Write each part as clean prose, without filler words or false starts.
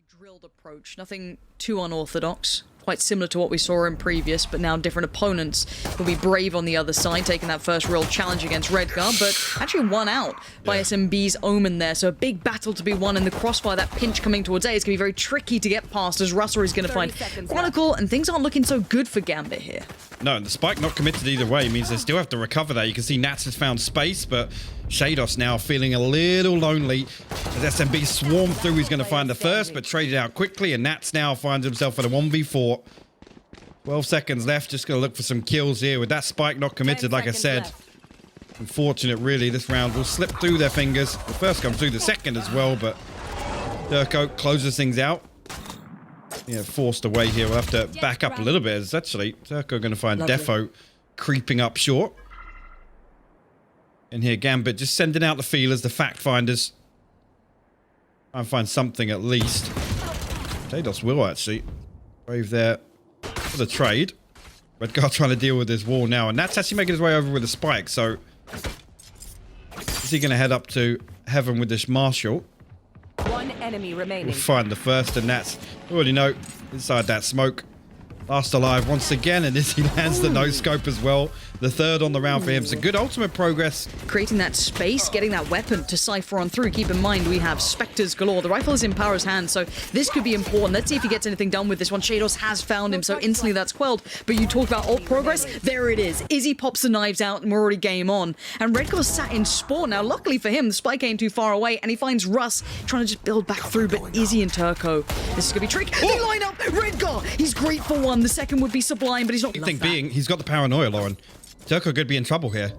drilled approach, nothing too unorthodox. Quite similar to what we saw in previous, but now different opponents. Will be Brave on the other side, taking that first real challenge against Redguard, but actually won out by SMB's Omen there. So a big battle to be won in the crossfire. That pinch coming towards A is going to be very tricky to get past, as Russell is going to find Chronicle, and things aren't looking so good for Gambit here. No, and the spike not committed either way means they still have to recover that. You can see Nats has found space, but shahzam now feeling a little lonely. As SMB swarmed through, he's going to find the first, but traded out quickly, and Nats now finds himself at a 1v4. 12 seconds left, just going to look for some kills here. With that spike not committed, like I said, unfortunate really, this round will slip through their fingers. The first comes through, the second as well, but Durko closes things out. Yeah, forced away here. We'll have to back up a little bit. It's actually Durko going to find Defo creeping up short. And here Gambit just sending out the feelers, the fact finders. Try and find something at least. Tados will actually. Brave there for the trade. Redguard trying to deal with this wall now, and that's actually making his way over with a spike. So is he going to head up to heaven with this Marshall? One enemy remaining. We'll find the first, and that's already know inside that smoke. Last alive once again, and as he lands the no scope as well. The third on the round for him. So good ultimate progress. Creating that space, getting that weapon to cypher on through. Keep in mind, we have Spectres galore. The rifle is in Power's hand, so this could be important. Let's see if he gets anything done with this one. shahzam has found him, so instantly that's quelled. But you talk about ult progress, there it is. Izzy pops the knives out, and we're already game on. And Redguard sat in spawn. Now, luckily for him, the spike ain't too far away, and he finds Russ trying to just build back through. But Izzy and Turco, this is going to be tricky. They line up. Redguard, he's great for one. The second would be Sublime, but he's not. The thing being, he's got the paranoia, Lauren. Turco could be in trouble here.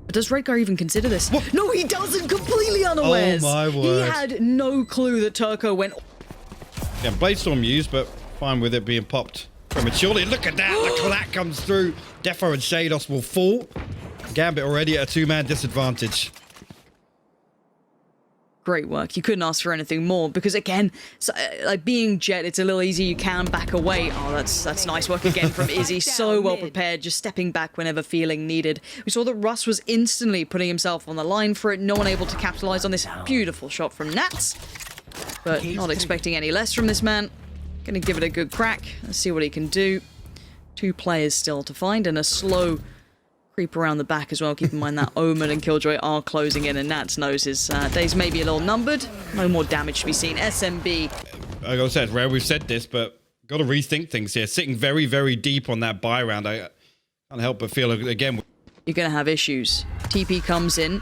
But does Redguard even consider this? What? No, he doesn't. Completely unawares. Oh my word. He had no clue that Turco went. Yeah, Bladestorm used, but fine with it being popped prematurely. Look at that. The clack comes through. Defo and shahzam will fall. Gambit already at a two-man disadvantage. Great work. You couldn't ask for anything more, because again, so, like being Jet, it's a little easy. You can back away. Oh, that's nice work again from Izzy. So well prepared, just stepping back whenever feeling needed. We saw that Russ was instantly putting himself on the line for it. No one able to capitalize on this beautiful shot from Nats, but not expecting any less from this man. Gonna give it a good crack. Let's see what he can do. Two players still to find, and a slow creep around the back as well. Keep in mind that Omen and Killjoy are closing in, and Nats knows his days may be a little numbered. No more damage to be seen. SMB. Like I said, rare we've said this, but got to rethink things here. Sitting very, very deep on that buy round. I can't help but feel, again, you're going to have issues. TP comes in.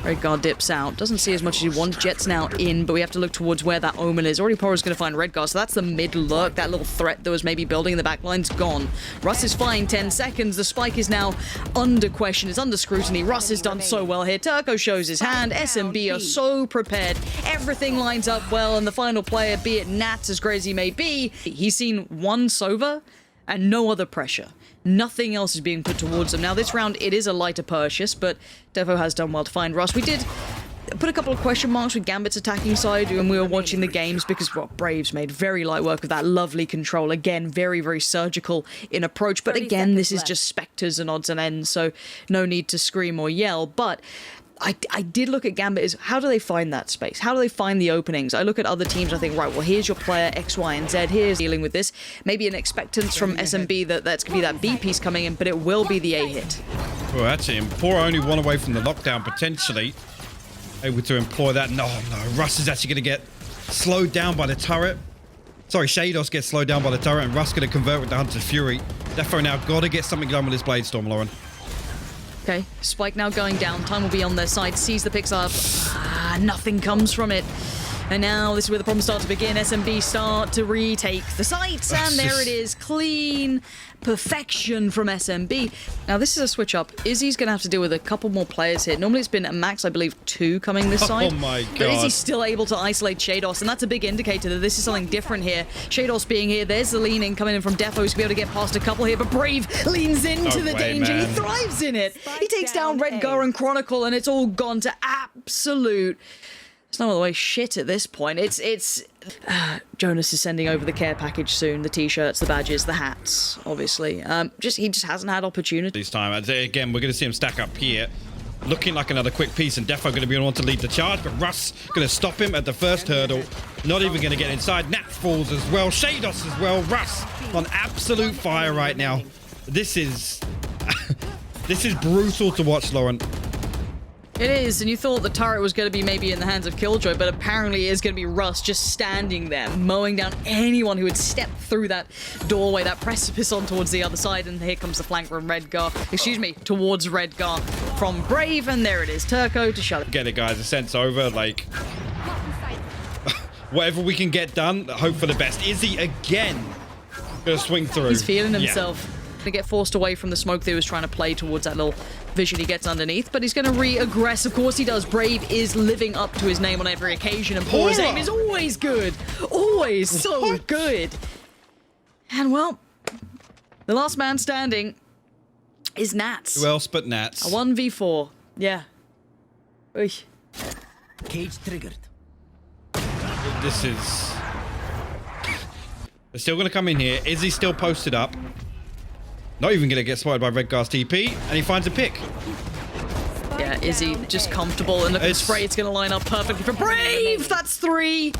Redguard dips out. Doesn't see as much as he wants. Jet's now in, but we have to look towards where that Omen is. Already Power's going to find Redguard, so that's the mid lurk. That little threat that was maybe building in the back line's gone. Russ is fine. 10 seconds. The spike is now under question. It's under scrutiny. Russ has done so well here. Turco shows his hand. SMB are so prepared. Everything lines up well, and the final player, be it Nats, as great as he may be, he's seen one Sova and no other pressure. Nothing else is being put towards them. Now, this round, it is a lighter purchase, but Defo has done well to find Russ. We did put a couple of question marks with Gambit's attacking side when we were watching the games, because, well, Braves made very light work of that lovely control. Again, very, very surgical in approach. But again, this is just Spectres and odds and ends, so no need to scream or yell. But I did look at Gambit as, how do they find that space? How do they find the openings? I look at other teams, I think, right, well, here's your player X, Y, and Z. Here's dealing with this. Maybe an expectance from SMB that's going to be that B piece coming in, but it will be the A hit. Well, that's it. Poor only one away from the lockdown, potentially. Able to employ that. No, Russ is actually going to get slowed down by the turret. Sorry, shahzam gets slowed down by the turret, and Russ going to convert with the Hunter's Fury. Defo now got to get something done with this Bladestorm, Lauren. Okay, spike now going down. Time will be on their side. Sees the picks up. Nothing comes from it. And now this is where the problems start to begin. SMB start to retake the sites, and there it is. Clean perfection from SMB. Now this is a switch up. Izzy's going to have to deal with a couple more players here. Normally it's been a max, I believe, 2 coming this side. Oh my god. But Izzy's still able to isolate shahzam, and that's a big indicator that this is something different here. shahzam being here. There's the leaning coming in from Defo. He's going to be able to get past a couple here, but Brave leans into the danger. Man. He thrives in it. He takes down Redguard and Chronicle, and it's all gone to absolute... It's no other way shit at this point. Jonas is sending over the care package soon. The t-shirts, the badges, the hats, obviously. He just hasn't had opportunity. This time, again, we're going to see him stack up here. looking like another quick piece, and Defo going to be the one to lead the charge, but Russ going to stop him at the first hurdle. Not even going to get inside. Nat falls as well. shahzam as well. Russ on absolute fire right now. This is this is brutal to watch, Lauren. It is, and you thought the turret was going to be maybe in the hands of Killjoy, but apparently it's going to be Russ just standing there, mowing down anyone who would step through that doorway, that precipice on towards the other side, and here comes the flank from Redgar, towards Redgar from Brave, and there it is, Turco to shut it. Get it, guys, the sense over, like, whatever we can get done, hope for the best. Izzy again gonna swing through. He's feeling himself. To get forced away from the smoke that he was trying to play towards that little vision he gets underneath, but he's going to re-aggress. Of course he does. Brave is living up to his name on every occasion, and Poor's aim is always good. Always so good. And, well, the last man standing is Nats. Who else but Nats? A 1v4. Yeah. Oy. Cage triggered. This is... They're still going to come in here. Izzy's still posted up. Not even going to get spotted by Redgar's TP, and he finds a pick. Yeah, Izzy just comfortable, and look at the spray. It's going to line up perfectly for Brave. That's 3.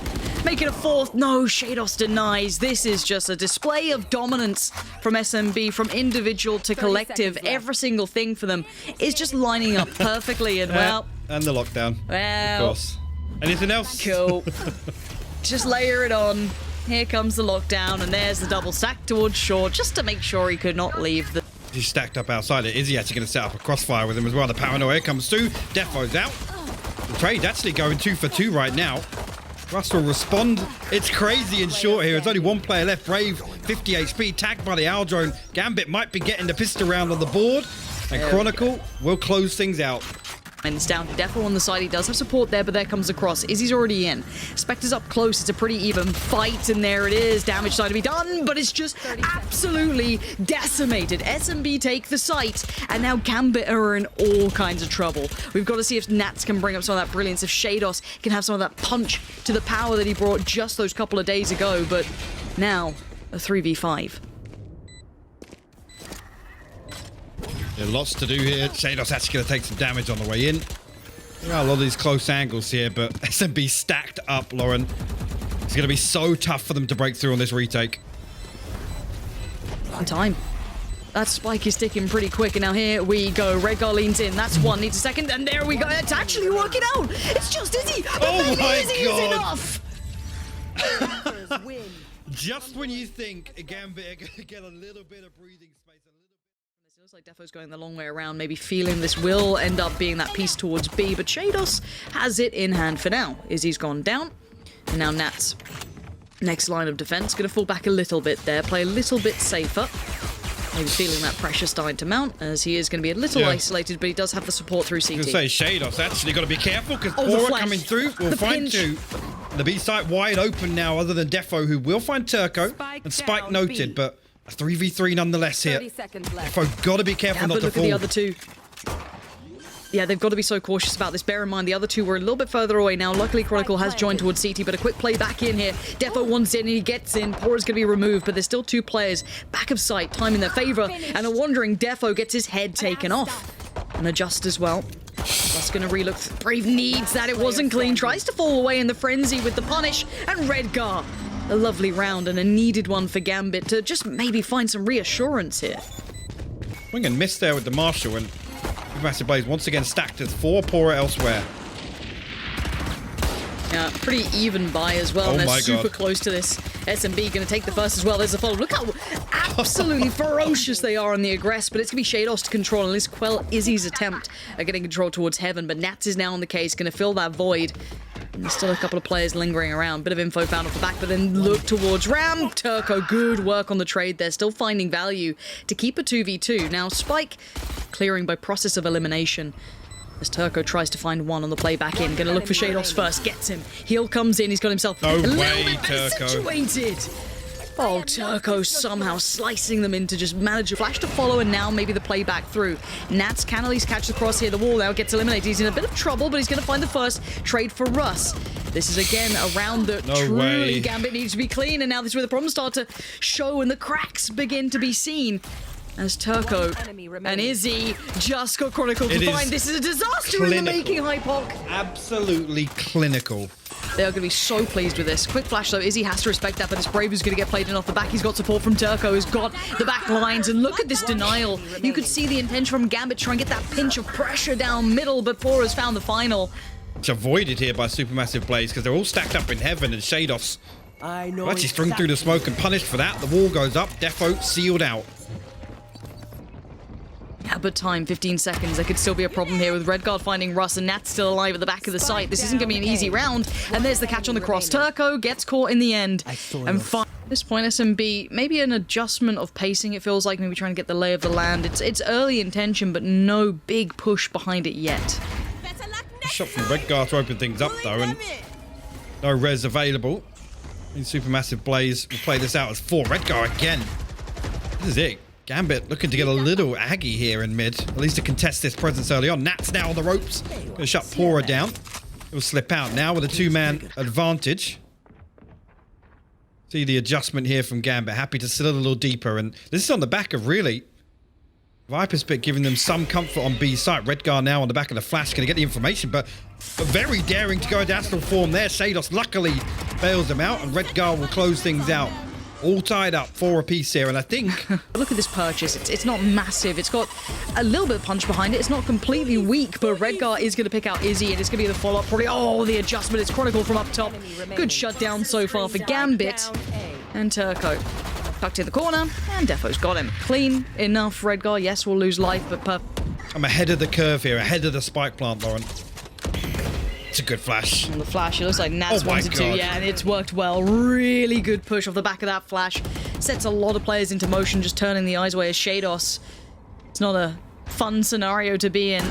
Make it a 4th. No, shahzam denies. This is just a display of dominance from SMB, from individual to collective. Every single thing for them is just lining up perfectly, and well... And the lockdown, well, of course. Anything else? Cool. Just layer it on. Here comes the lockdown, and there's the double stack towards short, just to make sure he could not leave the... He's stacked up outside it. Izzy actually going to set up a crossfire with him as well. The paranoia comes through. Defo's out. The trade's actually going 2 for 2 right now. Russ will respond. It's crazy in short here. There's only one player left. Brave, 50 HP, tagged by the owl drone. Gambit might be getting the pistol round on the board. And Chronicle will close things out. And it's down to Defo on the side. He does have support there, but there comes the cross. Izzy's already in. Spectre's up close. It's a pretty even fight, and there it is. Damage starting to be done, but it's just absolutely decimated. SMB take the site, and now Gambit are in all kinds of trouble. We've got to see if Nats can bring up some of that brilliance, if shahzam can have some of that punch to the power that he brought just those couple of days ago, but now a 3v5. There's lots to do here. shahzam's actually going to take some damage on the way in. There are a lot of these close angles here, but SMB stacked up, Lauren. It's going to be so tough for them to break through on this retake. On time. That spike is sticking pretty quick, and now here we go. Redgar leans in. That's 1. Needs a second, and there we go. It's actually working out. It's just Izzy. Oh my Izzy God. is enough. Just when you think Gambit are going to get a little bit of breathing space. It looks like Defo's going the long way around, maybe feeling this will end up being that piece towards B, but shahzam has it in hand for now. Izzy's gone down, and now Nats. Next line of defense, going to fall back a little bit there, play a little bit safer. Maybe feeling that pressure starting to mount, as he is going to be a little isolated, but he does have the support through CT. I was going to say, shahzam's actually got to be careful, because Aura coming through will find 2. The B site wide open now, other than Defo, who will find Turco, and Spike noted, but a 3v3 nonetheless here. Defo got to be careful not to fall. Look at the other 2. Yeah, they've got to be so cautious about this. Bear in mind, the other 2 were a little bit further away now. Luckily, Chronicle has joined towards CT, but a quick play back in here. Defo wants in, and he gets in. Poor is going to be removed, but there's still 2 players back of sight, time in their favor, and a wandering Defo gets his head taken off. And adjust as well. That's going to relook. Brave needs that. It wasn't clean. Tries to fall away in the frenzy with the punish, and Redgar. A lovely round and a needed one for Gambit to just maybe find some reassurance here. Wing and miss there with the Marshal, and Massive Blaze once again stacked as 4 poorer elsewhere. Yeah, pretty even buy as well, and they're super close to this. SMB going to take the first as well. There's a follow. Look how absolutely ferocious they are on the aggress, but it's going to be shahzam to control and at least quell Izzy's attempt at getting control towards Heaven, but Nats is now on the case, going to fill that void. And there's still a couple of players lingering around. Bit of info found off the back, but then look towards Ram. Turco, good work on the trade. They're still finding value to keep a 2v2. Now, Spike clearing by process of elimination. As Turco tries to find one on the play back in. Gonna look for shahzam first. Gets him. Heal comes in. He's got himself a little bit better situated. Oh, Turco somehow slicing them in to just manage a flash to follow, and now maybe the play back through. Nats can at least catch the cross here. The wall now gets eliminated. He's in a bit of trouble, but he's going to find the first trade for Russ. This is again a round that truly Gambit needs to be clean, and now this is where the problems start to show and the cracks begin to be seen. as Turco enemy and remaining. Izzy just got Chronicle It to is find. This is a disaster in the making, Hypoc. Absolutely clinical. They are going to be so pleased with this. Quick flash though, Izzy has to respect that, but this Brave is going to get played in off the back. He's got support from Turco, who's got the back lines, and look at this denial. You could see the intention from Gambit trying to get that pinch of pressure down middle, but Poor has found the final. It's avoided here by Supermassive Blaze because they're all stacked up in heaven, and Shados I know. will actually string through the smoke and punished for that. The wall goes up, Defo sealed out. Yeah, but time, 15 seconds. There could still be a problem here with Redguard finding Russ, and Nat's still alive at the back of the site. This isn't going to be an easy round. And there's the catch on the cross. Turco gets caught in the end. And at this point, SMB, maybe an adjustment of pacing, it feels like. Maybe trying to get the lay of the land. It's early intention, but no big push behind it yet. Shot from Redguard to open things up though, and no res available. And Supermassive Blaze will play this out as 4. Redguard again. This is it. Gambit looking to get a little aggy here in mid, at least to contest this presence early on. Nat's now on the ropes. Gonna shut Pora down. He'll slip out now with a 2-man advantage. See the adjustment here from Gambit. Happy to sit a little deeper, and this is on the back of really Viper's Pit giving them some comfort on B site. Redguard now on the back of the flash, going to get the information, but very daring to go into astral form there. Shados luckily bails them out, and Redguard will close things out. All tied up, 4 apiece here, and I think... Look at this purchase. It's not massive. It's got a little bit of punch behind it. It's not completely weak, but Redguard is going to pick out Izzy, and it's going to be the follow-up. Probably, oh, the adjustment. It's Chronicle from up top. Good shutdown so far for Gambit. And Turco tucked in the corner, and Defo's got him. Clean enough, Redguard. Yes, we'll lose life, but I'm ahead of the curve here, ahead of the spike plant, Lauren. It's a good flash. on the flash, it looks like Nats Oh my wanted to, God. yeah, and it's worked well. Really good push off the back of that flash. Sets a lot of players into motion, just turning the eyes away as Shados. It's not a fun scenario to be in.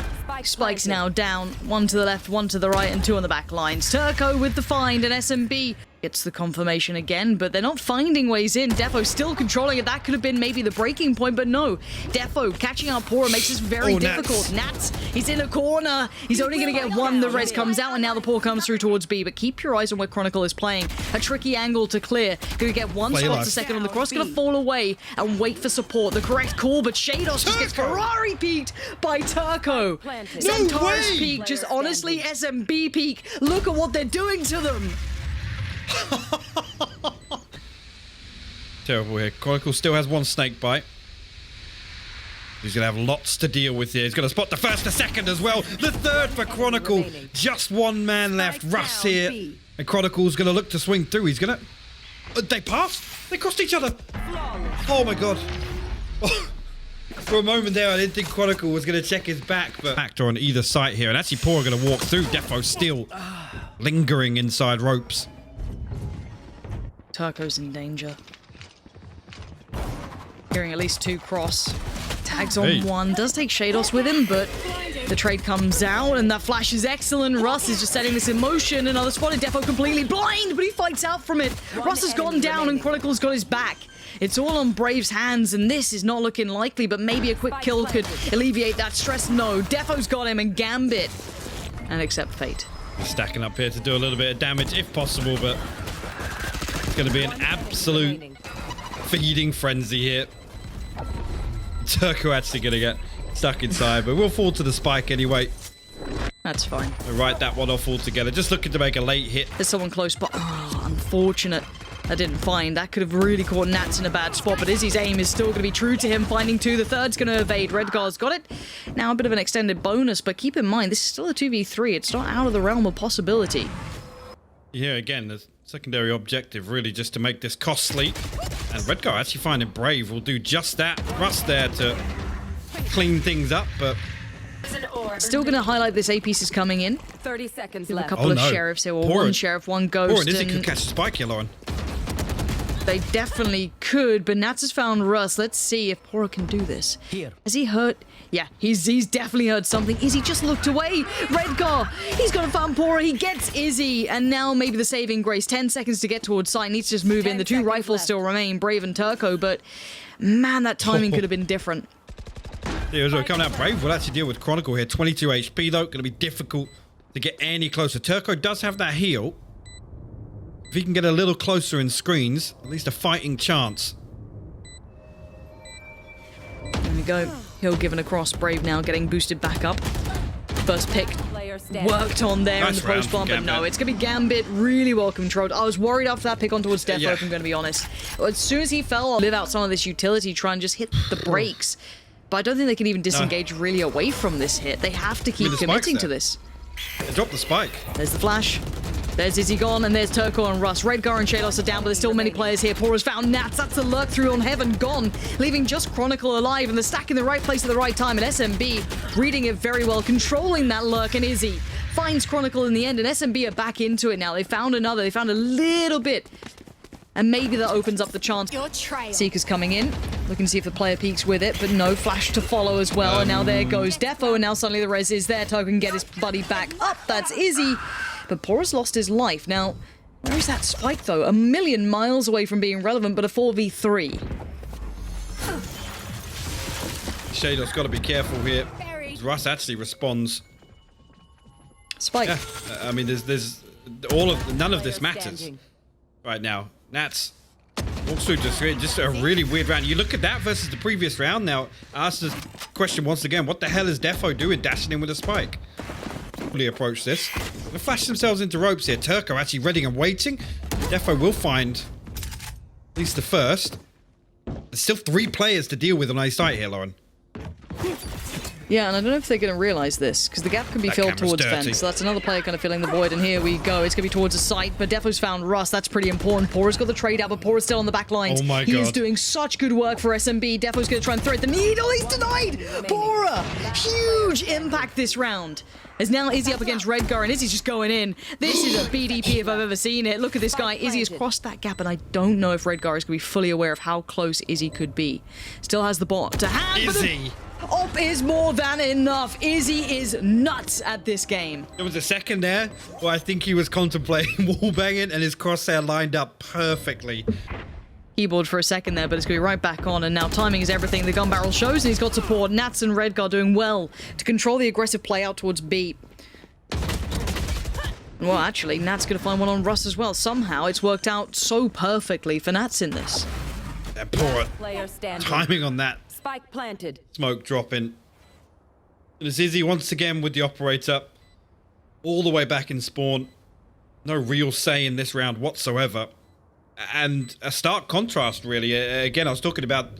Spike's now down. 1 to the left, 1 to the right, and 2 on the back lines. Turco with the find, and SMB gets the confirmation again, but they're not finding ways in. Defo still controlling it. That could have been maybe the breaking point, but no. Defo catching out Pora makes this very difficult. Nats, he's in a corner. He's only going to get 1. The res comes out, and now the Pora comes through towards B, but keep your eyes on where Chronicle is playing. A tricky angle to clear. Going to get 1 Play spot life. a second on the cross. Going to fall away and wait for support. The correct call, but Shados just gets Ferrari peeked by Turco. Centaurus way! peak, just honestly SMB peak. Look at what they're doing to them. Terrible here. Chronicle still has 1 snake bite. He's going to have lots to deal with here. He's going to spot the first, the second as well. The third for Chronicle. Just 1 man left. Russ here. And Chronicle's going to look to swing through. He's going to... they passed. They crossed each other. Oh my God. For a moment there, I didn't think Chronicle was going to check his back, but actor on either side here. And actually, Poor going to walk through. Defo still lingering inside ropes. Turco's in danger. Hearing at least 2 cross. Tags on 1. Does take Shados with him, but the trade comes out, and that flash is excellent. Russ is just setting this in motion. Another spotted. Defo completely blind, but he fights out from it. Russ has gone down, and Chronicle's got his back. It's all on Brave's hands, and this is not looking likely, but maybe a quick kill could alleviate that stress. No, Defo's got him, and Gambit. And accept fate. Stacking up here to do a little bit of damage if possible, but it's going to be an absolute feeding frenzy here. Turco actually going to get stuck inside, but we'll fall to the spike anyway. That's fine. We'll write that one off altogether. Just looking to make a late hit. There's someone close, but oh, unfortunate. I didn't find. That could have really caught Nats in a bad spot, but Izzy's aim is still going to be true to him, finding 2. The third's going to evade. Redguard's got it. Now a bit of an extended bonus, but keep in mind, this is still a 2v3. It's not out of the realm of possibility. Yeah, again, the secondary objective really just to make this costly. And Redguard actually finding Brave will do just that. Russ there to clean things up, but... Still going to highlight this A piece is coming in. 30 seconds A left. couple of no. sheriffs here. Well, Poor 1 it. sheriff, 1 Poor ghost. and Izzy And could catch the spike here, Lauren. they definitely could, but Nats has found Russ. Let's see if Pora can do this. Here. Has he hurt? Yeah, he's definitely heard something. Izzy just looked away. Redguard, he's got to find Pora. He gets Izzy, and now maybe the saving grace. 10 seconds to get towards site. Needs to just move in. 10 The 2 seconds rifles left. still remain, Brave and Turco, but man, that timing could have been different. Yeah, so coming out Brave will actually deal with Chronicle here. 22 HP though, going to be difficult to get any closer. Turco does have that heal. If he can get a little closer in screens, at least a fighting chance. go. He'll given across. Brave now getting boosted back up. First pick Player standing. worked on there Nice in the round post from bomb, but no, Gambit. it's going to be Gambit. Really well controlled. I was worried after that pick on towards Defo, Yeah. if I'm going to be honest. As soon as he fell, I'll live out some of this utility, try and just hit the brakes. But I don't think they can even disengage really away from this hit. They have to keep the spike's committing there. to this. They dropped the spike. There's the flash. There's Izzy gone, and there's Turco and Russ. Redgar and Shados are down, but there's still many players here. Pora's found Nats. That's the lurk through on Heaven gone, leaving just Chronicle alive, and the stack in the right place at the right time. And SMB reading it very well, controlling that lurk, and Izzy finds Chronicle in the end, and SMB are back into it now. They found another. They found a little bit. And maybe that opens up the chance. Your trail. Seeker's coming in, looking to see if the player peeks with it, but no flash to follow as well. And now there goes Defo, and now suddenly the res is there. Token can get his buddy back up. That's Izzy. But Pora's lost his life. Now, where is that spike though? A million miles away from being relevant, but a 4v3. Shadow's got to be careful here. Russ actually responds. Spike. Yeah, I mean, there's none of this matters right now. Nats walks through just a really weird round. You look at that versus the previous round. Now, I ask the question once again: what the hell is Defo doing, dashing in with a spike? Fully approach this. They flash themselves into ropes here. Turco actually ready and waiting. Defo will find at least the first. There's still 3 players to deal with on a site here, Lauren. Yeah, and I don't know if they're going to realize this, because the gap can be That filled camera's towards dirty. fence. So that's another player kind of filling the void, and here we go. It's going to be towards the site, but Defo's found Russ. That's pretty important. Pora's got the trade out, but Pora's still on the back lines. Oh my He is God. doing such good work for SMB. Defo's going to try and thread the needle. He's denied! Pora! Huge impact this round. As now Izzy up against Redgar, and Izzy's just going in. This is a BDP if I've ever seen it. Look at this guy. Izzy has crossed that gap, and I don't know if Redgar is going to be fully aware of how close Izzy could be. Still has the bot to hand. but the Izzy! Op is more than enough. Izzy is nuts at this game. There was a second there where I think he was contemplating wallbanging and his crosshair lined up perfectly. Keyboard for a second there, but it's going to be right back on, and now timing is everything. The gun barrel shows, and he's got support. Nats and Redgar doing well to control the aggressive play out towards B. Well, actually, Nat's going to find one on Russ as well. Somehow, it's worked out so perfectly for Nats in this. And poor Player standing. timing on that Spike planted. smoke dropping. And it's Izzy once again with the operator. All the way back in spawn. No real say in this round whatsoever. And a stark contrast, really. Again, I was talking about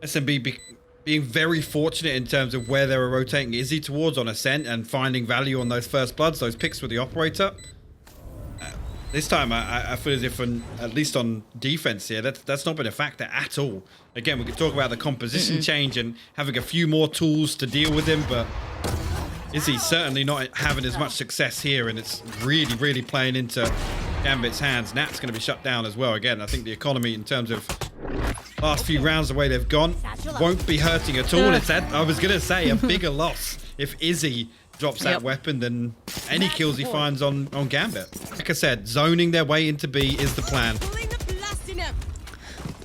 SMB being very fortunate in terms of where they were rotating Izzy towards on Ascent and finding value on those first bloods, those picks with the operator. This time, I feel as if, at least on defense here, that's not been a factor at all. Again, we could talk about the composition change and having a few more tools to deal with him, but Izzy's certainly not having as much success here, and it's really, really playing into Gambit's hands. Nat's going to be shut down as well. Again, I think the economy in terms of last few rounds, the way they've gone, won't be hurting at all. It's I was going to say a bigger loss if Izzy drops that weapon than any kills he finds on Gambit. Like I said, zoning their way into B is the plan.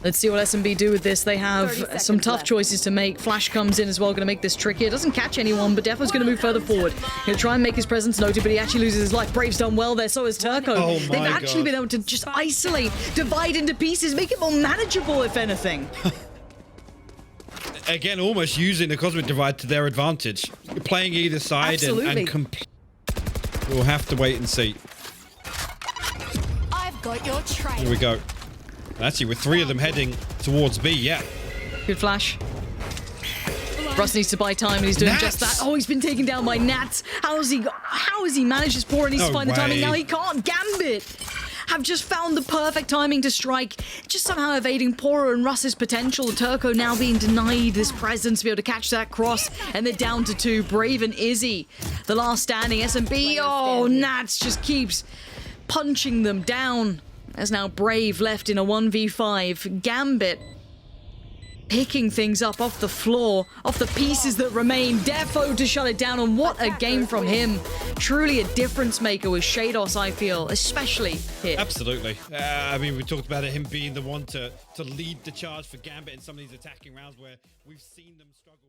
Let's see what SMB do with this. They have 30 seconds some tough left. choices to make. Flash comes in as well, going to make this tricky. It doesn't catch anyone, but Defo's going to move further forward. He'll try and make his presence noted, but he actually loses his life. Brave's done well there, so has Turco. Oh They've my actually God. been able to just isolate, divide into pieces, make it more manageable, if anything. Again, almost using the Cosmic Divide to their advantage. Playing either side Absolutely. We'll have to wait and see. I've got your trail. Here we go. Actually, with 3 of them heading towards B, yeah. Good flash. Russ needs to buy time, and he's doing just Nats! that. Oh, he's been taken down by Nats. How has he managed this poor? And needs to No find the timing. way. Now he can't. Gambit have just found the perfect timing to strike, just somehow evading Pora and Russ's potential. Turco now being denied this presence to be able to catch that cross, and they're down to 2. Brave and Izzy, the last standing. SMB, oh, Nats just keeps punching them down. There's now Brave left in a 1v5. Gambit picking things up off the floor, off the pieces that remain. Defo to shut it down, and what a game from him. Truly a difference maker with Shados, I feel, especially here. Absolutely. I mean, we talked about him being the one to lead the charge for Gambit in some of these attacking rounds where we've seen them struggle.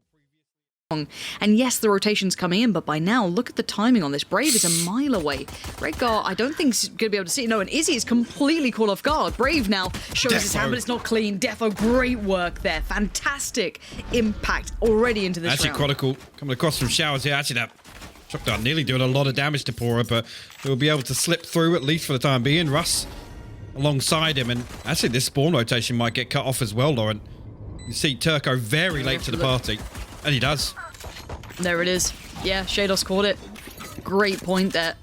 And yes, the rotation's coming in, but by now, look at the timing on this. Brave is a mile away. Redgar, I don't think he's going to be able to see it. No, and Izzy is completely caught off guard. Brave now shows his hand, but it's not clean. Defo, great work there. Fantastic impact already into this round. Chronicle coming across from showers here. Actually, that shotgun nearly doing a lot of damage to Pora, but he'll be able to slip through, at least for the time being. Russ alongside him, and actually this spawn rotation might get cut off as well, Lauren. You see Turco very late to the party. And he does. There it is. Yeah, Shados caught it. Great point there.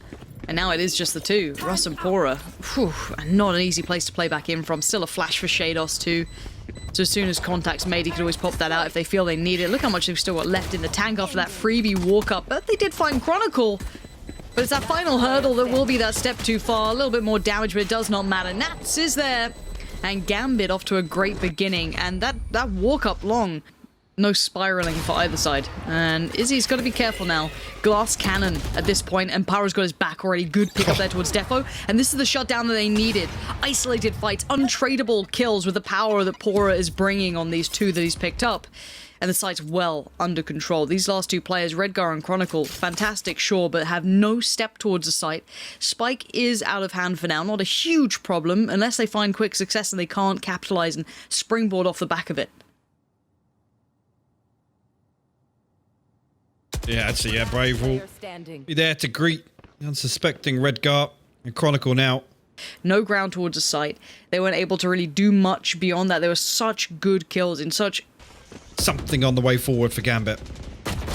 And now it is just the two. Russ and Pora. Whew, not an easy place to play back in from. Still a flash for Shados too. So as soon as contact's made, he could always pop that out if they feel they need it. Look how much they've still got left in the tank after that freebie walk-up. But they did find Chronicle. But it's that final hurdle that will be that step too far. A little bit more damage, but it does not matter. Nats is there. And Gambit off to a great beginning. And that walk-up long... No spiraling for either side. And Izzy's got to be careful now. Glass cannon at this point, and Pyro's got his back already. Good pick up there towards Defo. And this is the shutdown that they needed. Isolated fights, untradeable kills with the power that Pora is bringing on these two that he's picked up. And the site's well under control. These last two players, Redgar and Chronicle, fantastic, sure, but have no step towards the site. Spike is out of hand for now. Not a huge problem, unless they find quick success and they can't capitalize and springboard off the back of it. Yeah, actually, yeah, Brave will be there to greet the unsuspecting Redgar and Chronicle now. No ground towards the site. They weren't able to really do much beyond that. There were such good kills in such... Something on the way forward for Gambit.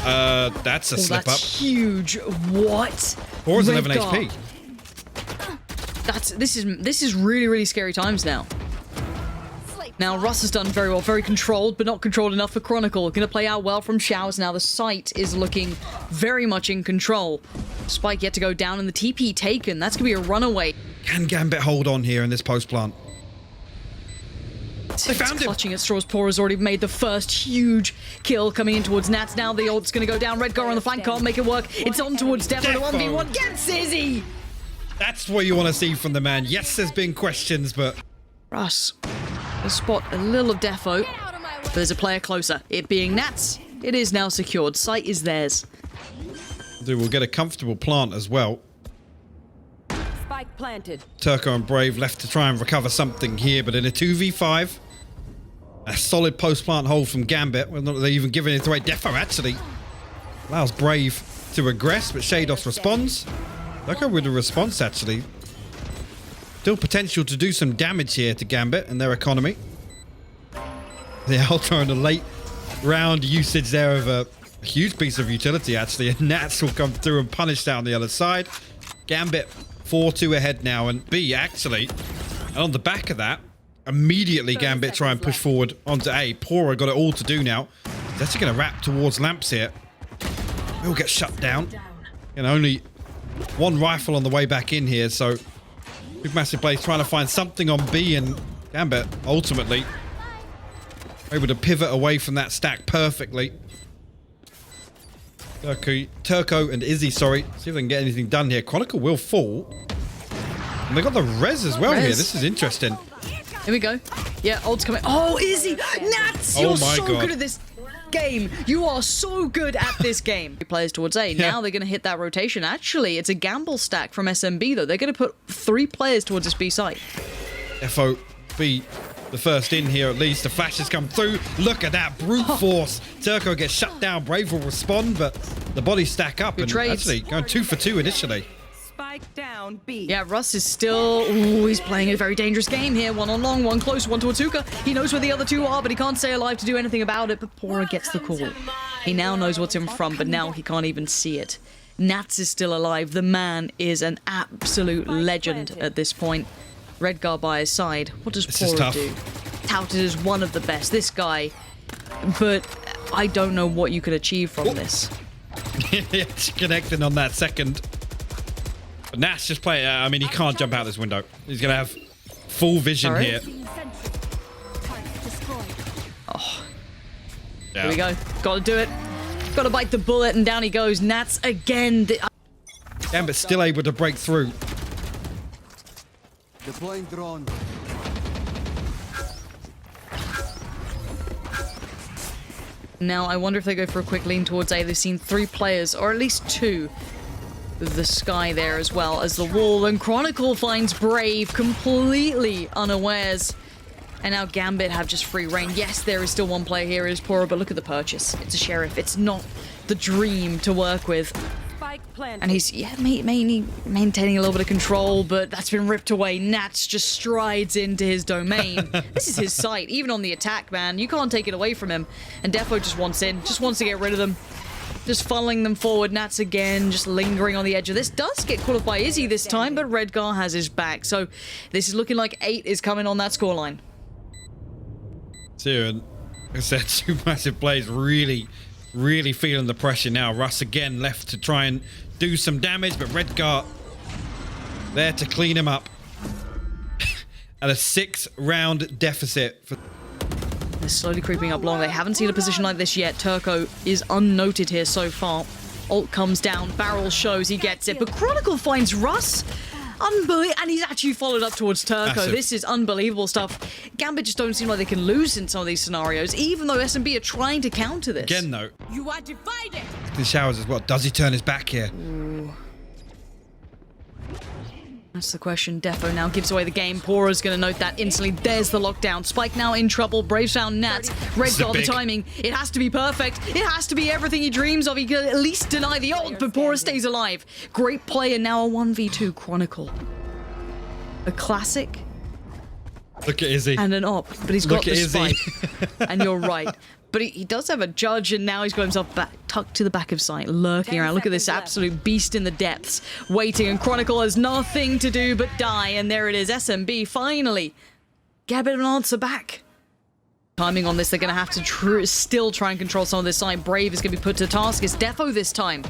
That's a slip up. That's huge. What? Pora's 11 HP. This is really, really scary times now. Now, Russ has done very well, very controlled, but not controlled enough for Chronicle. Going to play out well from Showers now. The site is looking very much in control. Spike yet to go down, and the TP taken. That's going to be a runaway. Can Gambit hold on here in this post plant? They found him. Clutching at straws. Pora's already made the first huge kill coming in towards Nats. Now the ult's going to go down. Redgar on the flank can't make it work. It's on towards Defo. The 1v1 gets Izzy. That's what you want to see from the man. Yes, there's been questions, but... Russ will spot a little of Defo, but there's a player closer. It being Nats, it is now secured. Site is theirs. We'll get a comfortable plant as well. Spike planted. Turco and Brave left to try and recover something here, but in a 2v5, a solid post plant hold from Gambit. Well, not they even giving it away. Defo actually allows Brave to regress, but Shados responds. Turco with a response actually. Still potential to do some damage here to Gambit and their economy. The Ultra in a late round usage there of a huge piece of utility actually, and Nats will come through and punish down the other side. Gambit 4-2 ahead now, and B actually, and on the back of that, immediately Gambit try and push forward onto A. Pora got it all to do now. He's actually going to wrap towards lamps here. We'll get shut down. And only one rifle on the way back in here, so SuperMassive plays trying to find something on B, and Gambit ultimately able to pivot away from that stack perfectly. Turco and Izzy, sorry. See if they can get anything done here. Chronicle will fall. And they got the res as well here. This is interesting. Here we go. Yeah, ult's coming. Oh, Izzy! Nats! You're so good at this game. You are so good at this game. Players towards A. Yeah. Now they're going to hit that rotation. Actually, it's a gamble stack from SMB, though. They're going to put 3 players towards this B site. FO B, the first in here at least. The flashes come through. Look at that brute force. Turco gets shut down. Brave will respond, but the bodies stack up. Good And trades. actually going 2 for 2 initially. Spike down B. Yeah, Russ is still... Ooh, he's playing a very dangerous game here. One on long, one close, one towards Hookah. He knows where the other two are, but he can't stay alive to do anything about it. But Pora gets the call. He now knows what's in front, but now he can't even see it. Nats is still alive. The man is an absolute legend at this point. Redgar by his side. What does Pora do? Touted as one of the best. This guy. But I don't know what you could achieve from this. It's connecting on that second. But Nats just playing. I mean, he can't jump out this window. He's going to have full vision here. Oh. Yeah. Here we go. Got to do it. Got to bite the bullet, and down he goes. Nats again. Gambit's still able to break through. Deploying drone. Now, I wonder if they go for a quick lean towards A. They've seen 3 players, or at least 2, with the sky there as well as the wall. And Chronicle finds Brave completely unawares. And now Gambit have just free reign. Yes, there is still one player here, it is Pora, but look at the purchase. It's a Sheriff. It's not the dream to work with. Spike planted. And he's, yeah, mainly maintaining a little bit of control, but that's been ripped away. Nats just strides into his domain. This is his site, even on the attack, man. You can't take it away from him. And Defo just wants in, just wants to get rid of them. Just funneling them forward. Nats again, just lingering on the edge of this. Does get caught up by Izzy this time, but Redgar has his back. So this is looking like 8 is coming on that scoreline. So, like I said, SuperMassive plays really feeling the pressure now. Russ again left to try and do some damage, but Redgar there to clean him up. At a 6-round deficit. They're slowly creeping up long. They haven't seen a position like this yet. Turco is unnoted here so far. Ult comes down, barrel shows, he gets it, but Chronicle finds Russ. Unbelievable, and he's actually followed up towards Turco. Massive. This is unbelievable stuff. Gambit just don't seem like they can lose in some of these scenarios, even though SMB are trying to counter this. Again, though. You are divided. The showers as well. Does he turn his back here? Ooh. That's the question. Defo now gives away the game. Pora's going to note that instantly. There's the lockdown. Spike now in trouble. Brave's found Nats. Redgar, the timing. It has to be perfect. It has to be everything he dreams of. He can at least deny the ult, but Pora stays alive. Great player, now a 1v2 Chronicle. A classic. Look at Izzy. And an op, but he's got the Izzy. spike. And you're right. But he does have a judge, and now he's got himself back, tucked to the back of sight, lurking around. Look at this absolute beast in the depths, waiting, and Chronicle has nothing to do but die. And there it is, SMB, finally. Gambit an answer back. Timing on this, they're going to have to still try and control some of this side. Brave is going to be put to task. It's Defo this time.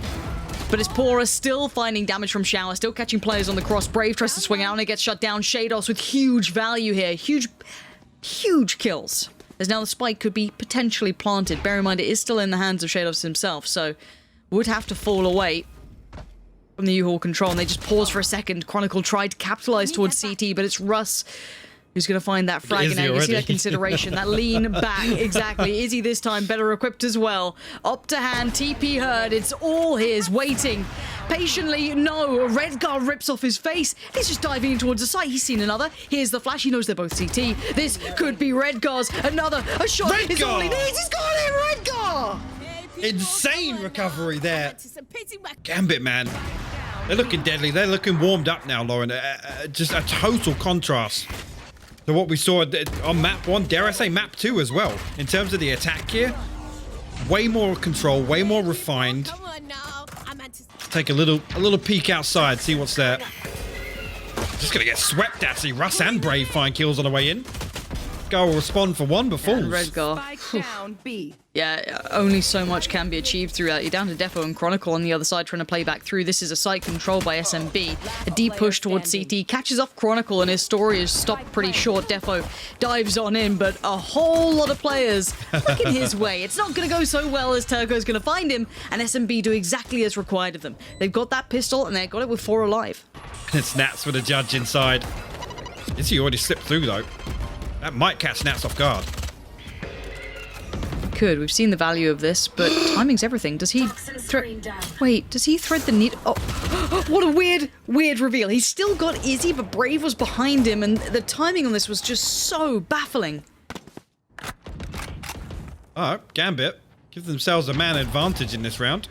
But it's Pora still finding damage from Shower, still catching players on the cross. Brave tries to swing out and it gets shut down. Shados with huge value here. Huge kills. As now the spike could be potentially planted. Bear in mind, it is still in the hands of Shadows himself, so would have to fall away from the U-Haul control. And they just pause for a second. Chronicle tried to capitalize towards CT, but it's Russ who's going to find that frag. And now you see that consideration, that lean back. Exactly. Izzy this time better equipped as well. Up to hand, TP heard. It's all his, waiting patiently. No, Redgar rips off his face. He's just diving in towards the site. He's seen another. Here's the flash. He knows they're both CT. This could be Redgar's. Another. A shot is all he needs. He's got it, Redgar! Insane recovery there. Gambit, man. They're looking deadly. They're looking warmed up now, Lauren. Just a total contrast to what we saw on map 1, dare I say map 2 as well. In terms of the attack here, way more control, way more refined. Take a little peek outside, see what's there. Just gonna get swept actually. Russ and Brave find kills on the way in. Go will respond for one, but falls. Redgar. Spike down B. Yeah, only so much can be achieved through that. You're down to Defo and Chronicle on the other side trying to play back through. This is a site controlled by SMB. A deep push towards CT. Catches off Chronicle and his story is stopped pretty short. Defo dives on in, but a whole lot of players looking his way. It's not going to go so well as Turco's going to find him, and SMB do exactly as required of them. They've got that pistol, and they've got it with 4 alive. It's Nats for the judge inside. Is he already slipped through, though? That might catch Nats off guard. Could. We've seen the value of this, but timing's everything. Does he wait, does he thread the needle? Oh, what a weird reveal. He's still got Izzy, but Brave was behind him, and the timing on this was just so baffling. Alright, Gambit give themselves a man advantage in this round.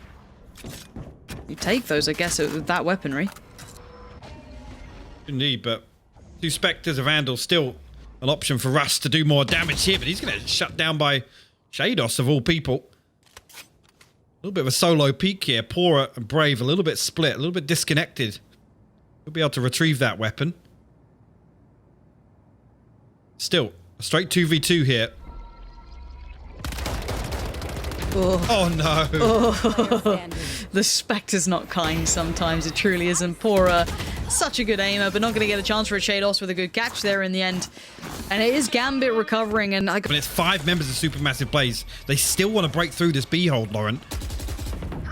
You take those, I guess, with that weaponry. Indeed, but 2 Spectres of Vandal still an option for Russ to do more damage here, but he's going to get shut down by Shados of all people. A little bit of a solo peek here. Pora and Brave a little bit split, a little bit disconnected. He'll be able to retrieve that weapon. Still, a straight 2v2 here. Oh no. Oh. The Spectre's not kind sometimes. It truly isn't. Pora, such a good aimer, but not going to get a chance for a Shados with a good catch there in the end. And it is Gambit recovering, and But it's 5 members of SuperMassive plays. They still want to break through this B hold, Lauren.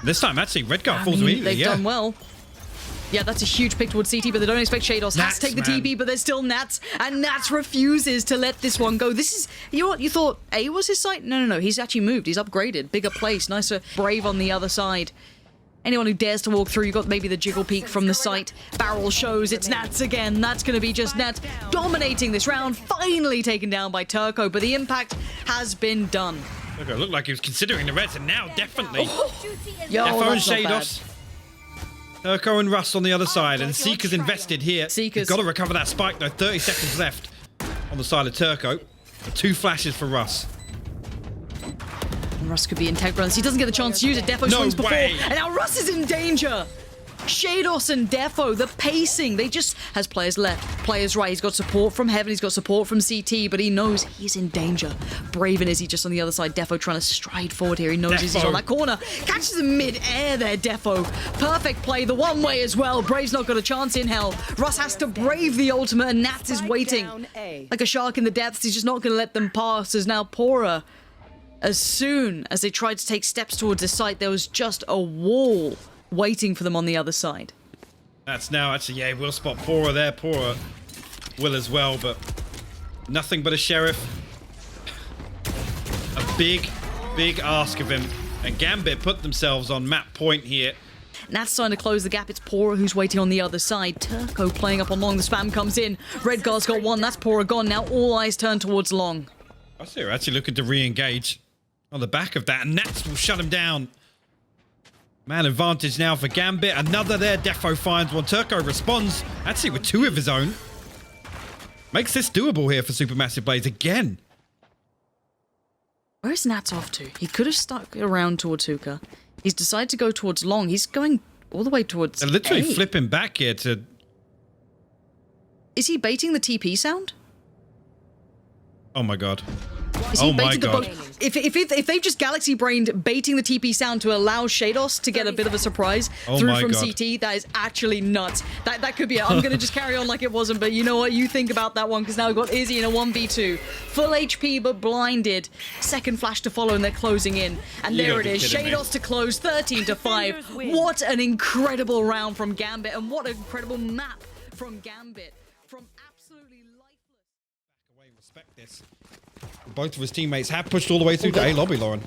This time, actually, Redgar falls immediately. They've done well. Yeah, that's a huge pick towards CT, but they don't expect Shados. Has to take the man. TP, but there's still Nats, and Nats refuses to let this one go. This is, you know what, you thought A was his site? No, he's actually moved. He's upgraded. Bigger place, nicer, brave on the other side. Anyone who dares to walk through, you got maybe the jiggle peek from the site. Barrel shows it's Nats again. That's going to be just Nats dominating this round, finally taken down by Turco, but the impact has been done. Look, it looked like he was considering the reds, and now definitely. Yo, Defo and that's not bad. Shados. Turco and Russ on the other side, and Seeker's invested here. Seekers. Got to recover that spike though. 30 seconds left on the side of Turco. 2 flashes for Russ. Russ could be integral. He doesn't get the chance to use it. Defo swings before, way. and now Russ is in danger. Shados and Defo, the pacing, they just has players left, players right. He's got support from Heaven, he's got support from CT, but he knows he's in danger. Brave and Izzy just on the other side. Defo trying to stride forward here. He knows Defo. Izzy's on that corner. Catches him mid-air there, Defo. Perfect play, the one way as well. Brave's not got a chance in hell. Russ has to brave the ultimate, and Nats is waiting. Down A. Like a shark in the depths, he's just not going to let them pass. As now Pora, as soon as they tried to take steps towards the site, there was just a wall waiting for them on the other side. That's now actually, yeah, we'll spot Pora there. Pora will as well, but nothing but a sheriff. A big ask of him. And Gambit put themselves on map point here. Nat's trying to close the gap. It's Pora who's waiting on the other side. Turco playing up on long. The spam comes in. Redgar's got one. That's Pora gone. Now all eyes turn towards long. I see they're actually looking to re-engage on the back of that, and Nats will shut him down. Man advantage now for Gambit. Another there. Defo finds one. Turco responds, actually with 2 of his own. Makes this doable here for Supermassive Blades again. Where's Nats off to? He could have stuck around towards Hookah. He's decided to go towards long. He's going all the way towards They're literally A. flipping back here to... Is he baiting the TP sound? Oh my god. Is he Oh my baiting the God. boat? If they've just galaxy brained baiting the TP sound to allow Shados to get a bit of a surprise Oh through my from God. CT, that is actually nuts. That could be it. I'm gonna just carry on like it wasn't, but you know what? You think about that one, because now we've got Izzy in a 1v2. Full HP but blinded. Second flash to follow, and they're closing in. And You there gotta it be is. kidding me. Shados to close 13 to 5. Defenders win. What an incredible round from Gambit, and what an incredible map from Gambit. From absolutely lifeless. Away, respect this. Both of his teammates have pushed all the way through to A lobby, Lauren.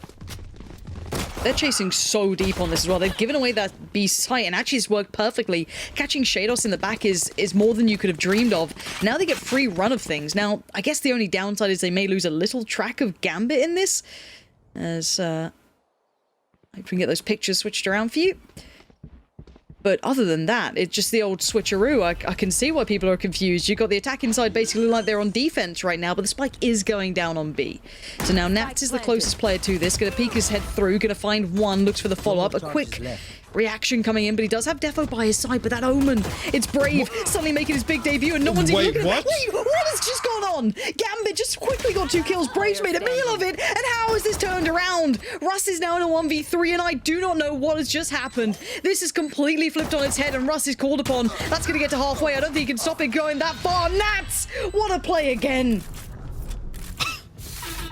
They're chasing so deep on this as well. They've given away that B site, and actually it's worked perfectly. Catching Shados in the back is more than you could have dreamed of. Now they get free run of things. Now, I guess the only downside is they may lose a little track of Gambit in this. As, hope we can get those pictures switched around for you. But other than that, it's just the old switcheroo. I can see why people are confused. You've got the attack inside basically like they're on defense right now, but the spike is going down on B. So now Nats is the closest player to this. Gonna peek his head through, gonna find one, looks for the follow-up. A quick reaction coming in, but he does have Defo by his side, but that Omen, it's Brave, suddenly making his big debut, and no one's even Wait, looking at what? Wait, what has just gone on? Gambit just quickly got 2 kills, Brave's made a meal of it, and how has this turned around? Russ is now in a 1v3, and I do not know what has just happened. This is completely flipped on its head, and Russ is called upon. That's gonna get to halfway. I don't think he can stop it going that far. Nats, what a play again.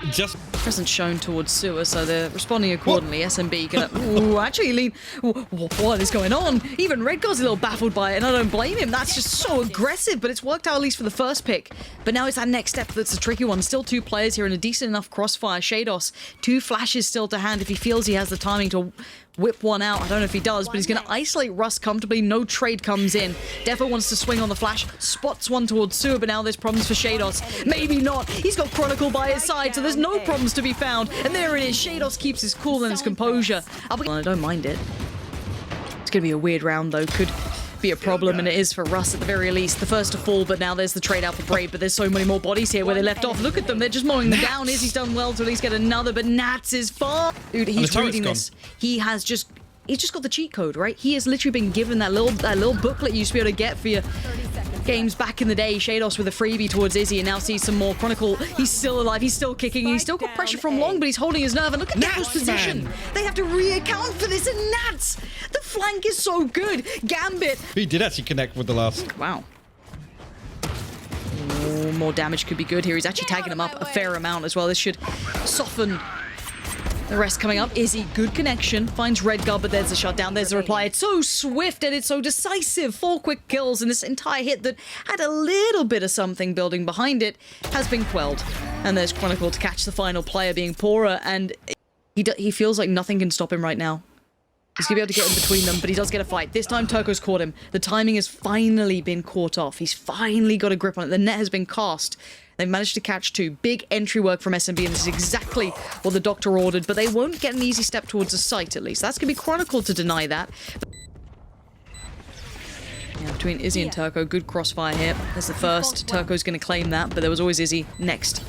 Just Presence shown towards sewer, so they're responding accordingly. SMB gonna ooh, actually lean. Ooh, what is going on? Even Redgar's a little baffled by it, and I don't blame him. That's just so aggressive, but it's worked out at least for the first pick. But now it's that next step that's a tricky one. Still 2 players here in a decent enough crossfire. Shados, 2 flashes still to hand if he feels he has the timing to whip one out. I don't know if he does, but he's going to isolate Russ comfortably. No trade comes in. Defo wants to swing on the flash, spots one towards sewer, but now there's problems for Shados. Maybe not. He's got Chronicle by his side, so there's no problems to be found. And there it is. Shados keeps his cool and his composure. I don't mind it. It's going to be a weird round, though. Could be a problem, and it is for Russ at the very least. The first to fall, but now there's the trade out for Brave, but there's so many more bodies here where they left off. Look at them, they're just mowing them down. Izzy's done well to at least get another, but Nats is far. Dude, he's turret's reading gone. this. He's just got the cheat code, right? He has literally been given that little booklet you used to be able to get for your games back in the day. Shados with a freebie towards Izzy, and now sees some more Chronicle. He's still alive, he's still kicking, he's still got pressure from long, but he's holding his nerve, and look at Nats' position. man. They have to re-account for this, and Nats! The flank is so good. Gambit. he did actually connect with the last. Wow. Ooh, more damage could be good here. He's actually tagging him up a fair amount as well. This should soften The rest coming up. Izzy, good connection. Finds Redguard, but there's the shutdown. There's the reply. It's so swift and it's so decisive. 4 quick kills, and this entire hit that had a little bit of something building behind it has been quelled. And there's Chronicle to catch the final player, being Pora, and he feels like nothing can stop him right now. He's going to be able to get in between them, but he does get a fight. This time, Turco's caught him. The timing has finally been caught off. He's finally got a grip on it. The net has been cast. They've managed to catch 2. Big entry work from SMB, and this is exactly what the doctor ordered, but they won't get an easy step towards a site, at least. That's going to be Chronicle to deny that. Yeah, between Izzy and Turco, good crossfire here. There's the first. Turco's going to claim that, but there was always Izzy next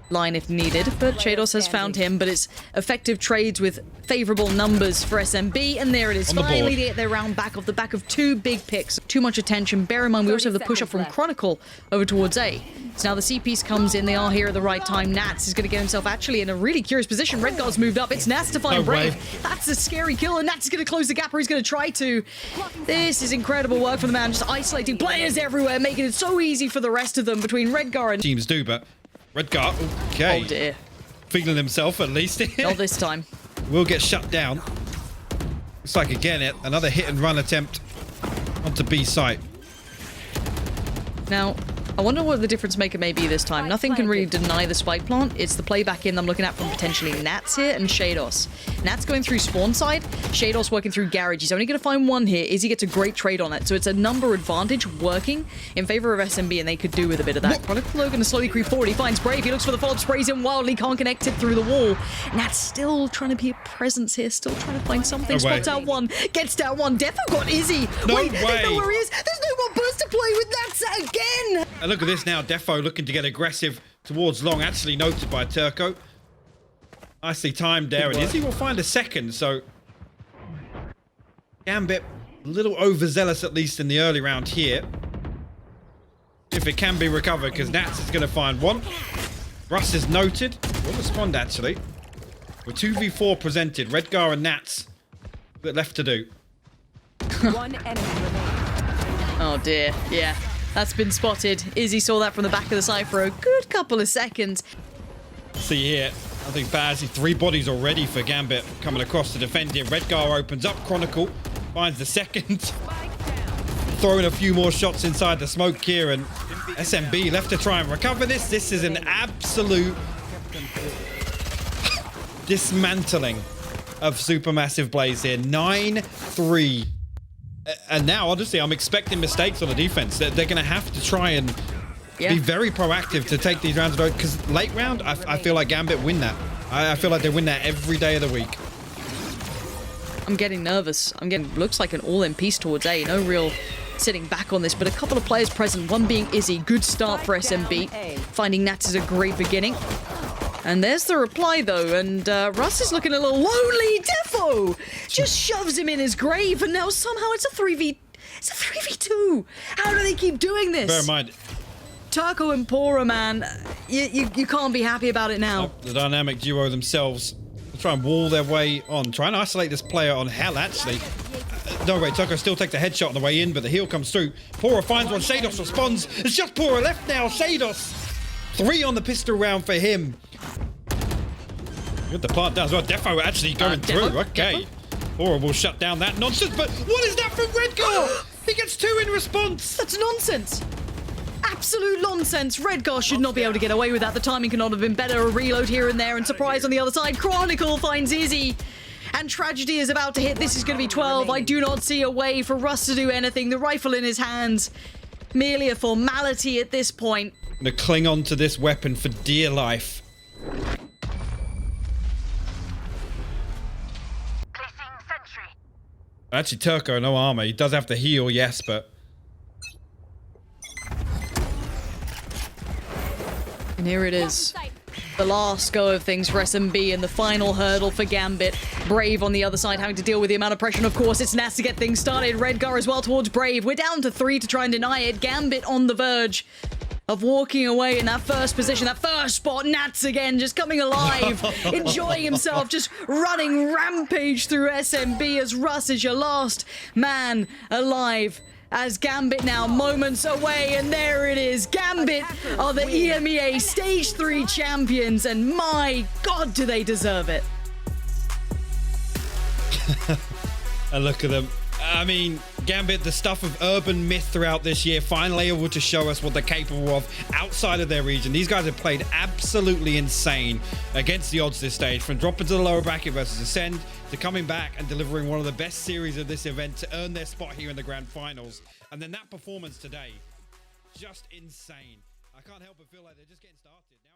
line if needed. But Shados has found him, but it's effective trades with favorable numbers for SMB, and there it is. Finally, they get their round back off the back of 2 big picks. Too much attention. Bear in mind, we also have the push up from Chronicle over towards A. So now the C piece comes in. They are here at the right time. Nats is going to get himself actually in a really curious position. Redguard's moved up. It's Nats to find Brave. That's a scary kill, and Nats is going to close the gap, or he's going to try to. This is incredible work from the man, just isolating players everywhere, making it so easy for the rest of them between Redguard and... Teams do, but Redguard, okay. Oh dear. Feeling himself at least. Not this time. Will get shut down. Looks like again another hit and run attempt onto B site. Now, I wonder what the difference maker may be this time. Nothing can really deny the spike plant. It's the play back in I'm looking at from potentially Nats here and Shados. Nats going through spawn side, Shados working through garage. He's only going to find 1 here. Izzy gets a great trade on it. So it's a number advantage working in favor of SMB, and they could do with a bit of that. Chronicle going to slowly creep forward. He finds Brave. He looks for the VOD, sprays him wildly, can't connect it through the wall. Nats still trying to be a presence here, still trying to find something. Spots out 1, gets down 1. Defo got Izzy. No Wait, way. they know where he is. There's no more burst to play with Nats again. And look at this now. Defo looking to get aggressive towards long, actually noted by Turco. Nicely timed there, and Izzy will find a second, so Gambit a little overzealous, at least in the early round here. If it can be recovered, because Nats is going to find 1. Russ is noted. Will respond, actually. With 2v4 presented. Redgar and Nats. Bit left to do. 1 enemy remaining. Oh dear, yeah. That's been spotted. Izzy saw that from the back of the site for a good couple of seconds. See here, I think Baz, 3 bodies already for Gambit coming across to defend here. Redgar opens up, Chronicle finds the second. Throwing a few more shots inside the smoke here, and SMB left to try and recover this. This is an absolute dismantling of Supermassive Blaze here. 9-3. And now, honestly, I'm expecting mistakes on the defense. They're going to have to try and be very proactive to take these rounds. Because late round, I feel like Gambit win that. I feel like they win that every day of the week. I'm getting nervous. Looks like an all-in piece towards A. No real sitting back on this, but a couple of players present. One being Izzy. Good start for SMB. Finding Nats is a great beginning. And there's the reply, though, and Russ is looking a little lonely. Defo just shoves him in his grave, and now somehow it's a 3v2. How do they keep doing this? Bear in mind, Turco and Pora, man, you can't be happy about it now. The dynamic duo themselves try and wall their way on. Try and isolate this player on hell, actually. No, wait, Turco still takes a headshot on the way in, but the heal comes through. Pora finds one. Shados responds. It's just Pora left now. Shados. 3 on the pistol round for him. Good, the plant does well. Defo actually going through. Okay. Pora will shut down that nonsense, but what is that from Redgar? He gets 2 in response. That's nonsense. Absolute nonsense. Redgar should not be able to get away with that. The timing could not have been better. A reload here and there, and surprise on the other side. Chronicle finds Izzy. And tragedy is about to hit. This is going to be 12. I do not see a way for Russ to do anything. The rifle in his hands. Merely a formality at this point. Gonna cling on to this weapon for dear life. Actually, Turco, no armor. He does have to heal, yes, but... And here it is. The last go of things for SMB and the final hurdle for Gambit. Brave on the other side having to deal with the amount of pressure, and of course it's Nats to get things started. Redgar as well towards Brave. We're down to 3 to try and deny it. Gambit on the verge of walking away in that first position, that first spot. Nats again, just coming alive, enjoying himself, just running rampage through SMB as Russ is your last man alive. As Gambit now moments away, and there it is. Gambit are the EMEA Stage 3 champions, and my God, do they deserve it. And look at them. I mean, Gambit, the stuff of urban myth throughout this year, finally able to show us what they're capable of outside of their region. These guys have played absolutely insane against the odds this stage, from dropping to the lower bracket versus Ascend to coming back and delivering one of the best series of this event to earn their spot here in the grand finals. And then that performance today, just insane. I can't help but feel like they're just getting started now.